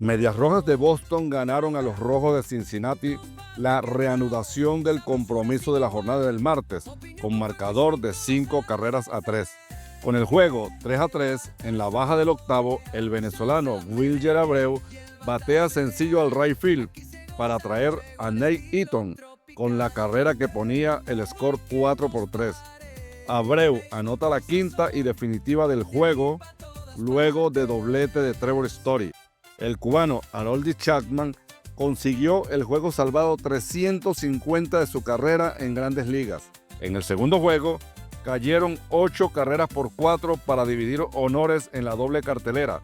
Medias Rojas de Boston ganaron a los Rojos de Cincinnati la reanudación del compromiso de la jornada del martes, con marcador de 5-3. Con el juego 3-3, en la baja del octavo, el venezolano Wilyer Abreu batea sencillo al right field para atraer a Nate Eaton con la carrera que ponía el score 4-3. Abreu anota la quinta y definitiva del juego luego de doblete de Trevor Story. El cubano Aroldis Chapman consiguió el juego salvado 350 de su carrera en Grandes Ligas. En el segundo juego, cayeron 8-4 para dividir honores en la doble cartelera.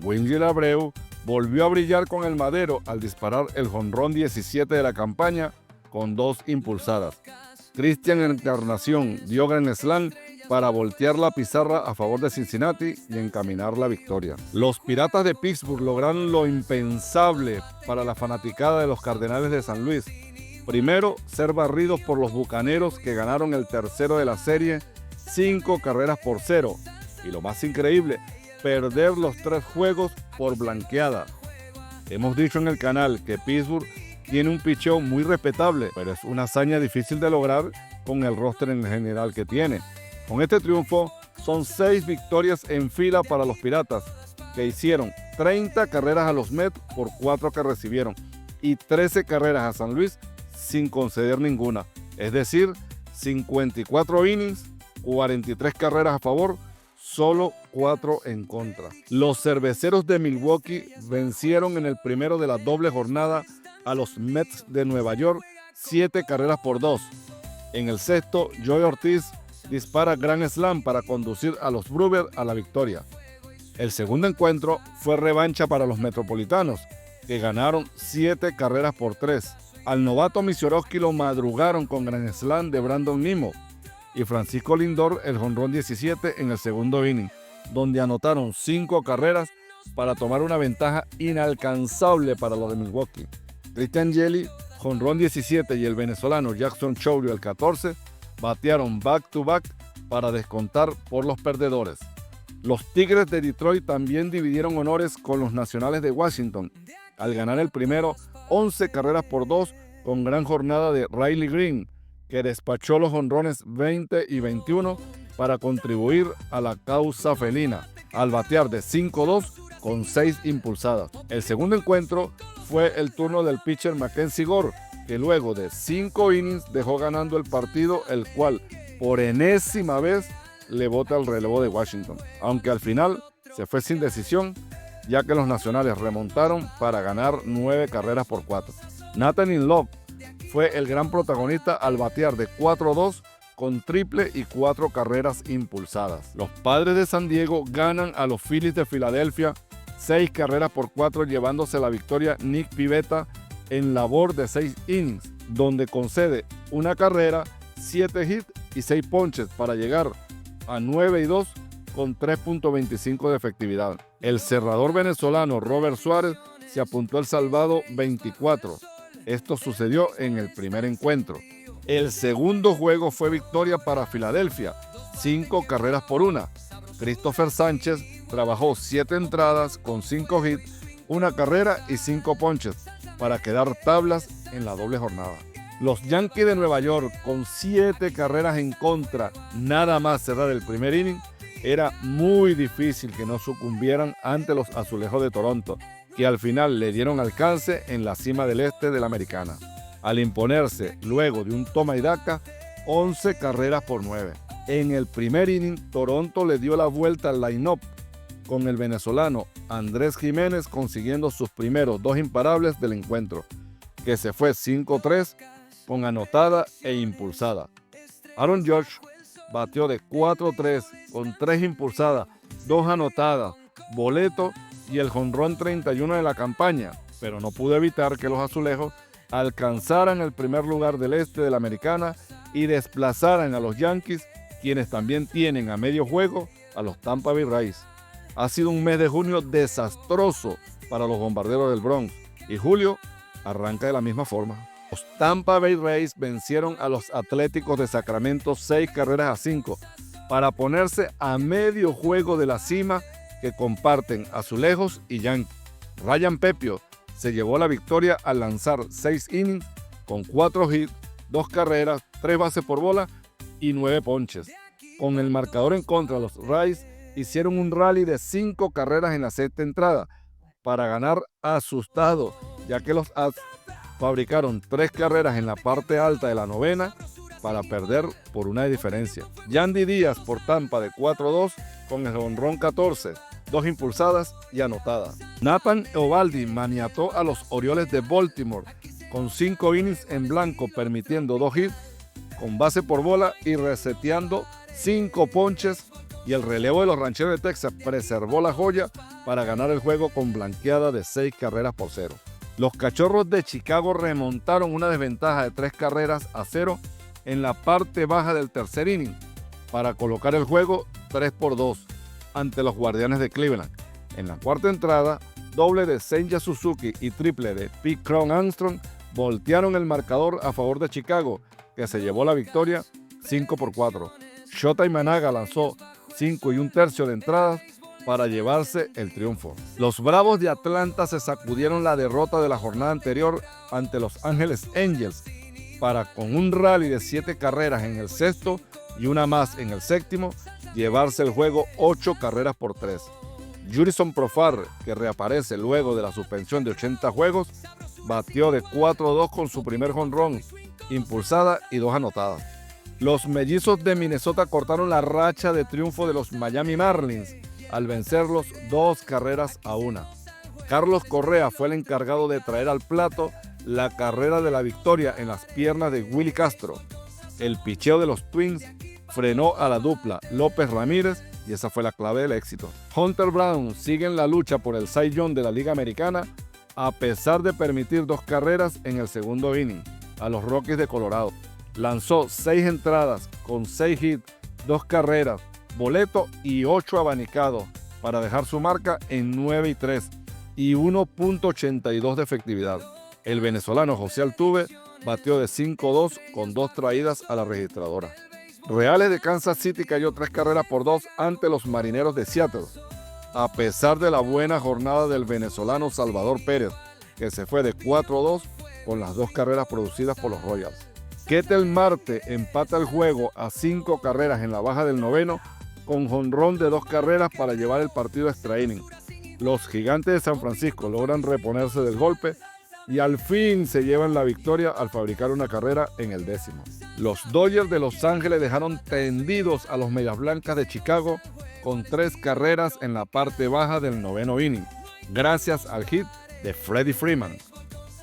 Wilyer Abreu volvió a brillar con el madero al disparar el jonrón 17 de la campaña con 2 impulsadas. Cristian Encarnación dio gran slam para voltear la pizarra a favor de Cincinnati y encaminar la victoria. Los Piratas de Pittsburgh lograron lo impensable para la fanaticada de los Cardenales de San Luis. Primero, ser barridos por los Bucaneros, que ganaron el tercero de la serie 5-0. Y lo más increíble, perder los 3 juegos por blanqueada. Hemos dicho en el canal que Pittsburgh tiene un picheo muy respetable, pero es una hazaña difícil de lograr con el roster en general que tiene. Con este triunfo, son 6 victorias en fila para los Piratas, que hicieron 30 carreras a los Mets por 4 que recibieron y 13 carreras a San Luis sin conceder ninguna. Es decir, 54 innings, 43 carreras a favor, solo 4 en contra. Los Cerveceros de Milwaukee vencieron en el primero de la doble jornada a los Mets de Nueva York 7-2. En el sexto, Joey Ortiz dispara grand slam para conducir a los Brewers a la victoria. El segundo encuentro fue revancha para los Metropolitanos, que ganaron 7-3. Al novato Misiorowski lo madrugaron con grand slam de Brandon Nimmo y Francisco Lindor el jonrón 17 en el segundo inning, donde anotaron 5 carreras para tomar una ventaja inalcanzable para los de Milwaukee. Christian Yelich, jonrón 17, y el venezolano Jackson Chourio el 14 batearon back-to-back para descontar por los perdedores. Los Tigres de Detroit también dividieron honores con los Nacionales de Washington, al ganar el primero 11-2 con gran jornada de Riley Green, que despachó los jonrones 20 y 21 para contribuir a la causa felina, al batear de 5-2 con 6 impulsadas. El segundo encuentro fue el turno del pitcher Mackenzie Gore, que luego de 5 innings dejó ganando el partido, el cual por enésima vez le bota el relevo de Washington, aunque al final se fue sin decisión, ya que los nacionales remontaron para ganar 9-4. Nathaniel Love fue el gran protagonista al batear de 4-2 con triple y 4 carreras impulsadas. Los Padres de San Diego ganan a los Phillies de Filadelfia 6-4, llevándose la victoria Nick Pivetta en labor de 6 innings, donde concede una carrera, 7 hits y 6 ponches para llegar a 9-2 con 3.25 de efectividad. El cerrador venezolano Robert Suárez se apuntó al salvado 24. Esto sucedió en el primer encuentro. El segundo juego fue victoria para Filadelfia, 5-1. Christopher Sánchez trabajó 7 entradas con 5 hits, 1 carrera y 5 ponches para quedar tablas en la doble jornada. Los Yankees de Nueva York, con 7 carreras en contra, nada más cerrar el primer inning, era muy difícil que no sucumbieran ante los Azulejos de Toronto, que al final le dieron alcance en la cima del este de la Americana, al imponerse luego de un toma y daca 11-9. En el primer inning, Toronto le dio la vuelta al line-up, con el venezolano Andrés Jiménez consiguiendo sus primeros 2 imparables del encuentro, que se fue 5-3 con anotada e impulsada. Aaron Judge bateó de 4-3 con 3 impulsadas, 2 anotadas, boleto y el jonrón 31 de la campaña, pero no pudo evitar que los azulejos alcanzaran el primer lugar del este de la Americana y desplazaran a los Yankees, quienes también tienen a medio juego a los Tampa Bay Rays. Ha sido un mes de junio desastroso para los Bombarderos del Bronx y julio arranca de la misma forma. Los Tampa Bay Rays vencieron a los Atléticos de Sacramento 6-5 para ponerse a medio juego de la cima que comparten Azulejos y Yankees. Ryan Pepiot se llevó la victoria al lanzar 6 innings con 4 hits, 2 carreras, 3 bases por bola y 9 ponches. Con el marcador en contra, los Rays hicieron un rally de 5 carreras en la sexta entrada para ganar asustado, ya que los As fabricaron 3 carreras en la parte alta de la novena para perder por una de diferencia. Yandy Díaz por Tampa de 4-2 con el jonrón 14, 2 impulsadas y anotadas. Nathan Eovaldi maniató a los Orioles de Baltimore con 5 innings en blanco, permitiendo 2 hits con base por bola y reseteando 5 ponches, y el relevo de los Rancheros de Texas preservó la joya para ganar el juego con blanqueada de 6 carreras por 0. Los Cachorros de Chicago remontaron una desventaja de 3 carreras a 0 en la parte baja del tercer inning para colocar el juego 3-2 ante los Guardianes de Cleveland. En la cuarta entrada, doble de Senja Suzuki y triple de Pete Crow Armstrong voltearon el marcador a favor de Chicago, que se llevó la victoria 5-4. Shota Imanaga lanzó 5 1/3 de entradas para llevarse el triunfo. Los Bravos de Atlanta se sacudieron la derrota de la jornada anterior ante Los Ángeles Angels para, con un rally de 7 carreras en el sexto y una más en el séptimo, llevarse el juego 8 carreras por 3. Jurickson Profar, que reaparece luego de la suspensión de 80 juegos, batió de 4-2 con su primer jonrón, impulsada y 2 anotadas. Los Mellizos de Minnesota cortaron la racha de triunfo de los Miami Marlins al vencerlos 2 carreras a 1. Carlos Correa fue el encargado de traer al plato la carrera de la victoria en las piernas de Willy Castro. El picheo de los Twins frenó a la dupla López Ramírez y esa fue la clave del éxito. Hunter Brown sigue en la lucha por el Cy Young de la Liga Americana a pesar de permitir 2 carreras en el segundo inning a los Rockies de Colorado. Lanzó 6 entradas con 6 hits, 2 carreras, boleto y 8 abanicados para dejar su marca en 9-3 y 1.82 de efectividad. El venezolano José Altuve batió de 5-2 con 2 traídas a la registradora. Reales de Kansas City cayó 3 carreras por 2 ante los Marineros de Seattle, a pesar de la buena jornada del venezolano Salvador Pérez, que se fue de 4-2 con las 2 carreras producidas por los Royals. Ketel Marte empata el juego a 5 carreras en la baja del noveno con jonrón de 2 carreras para llevar el partido a extra inning. Los Gigantes de San Francisco logran reponerse del golpe y al fin se llevan la victoria al fabricar una carrera en el 10º. Los Dodgers de Los Ángeles dejaron tendidos a los Medias Blancas de Chicago con 3 carreras en la parte baja del noveno inning, gracias al hit de Freddie Freeman.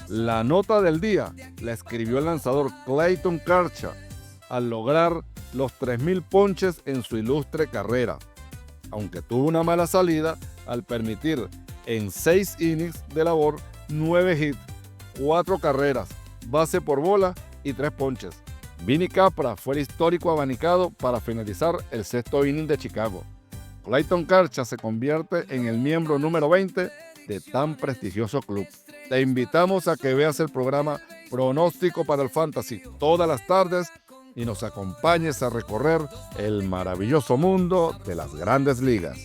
La nota del día la escribió el lanzador Clayton Kershaw al lograr los 3,000 ponches en su ilustre carrera, aunque tuvo una mala salida al permitir en 6 innings de labor 9 hits, 4 carreras, base por bola y 3 ponches. Vinny Capra fue el histórico abanicado para finalizar el sexto inning de Chicago. Clayton Kershaw se convierte en el miembro número 20 de tan prestigioso club. Te invitamos a que veas el programa Pronóstico para el Fantasy todas las tardes y nos acompañes a recorrer el maravilloso mundo de las Grandes Ligas.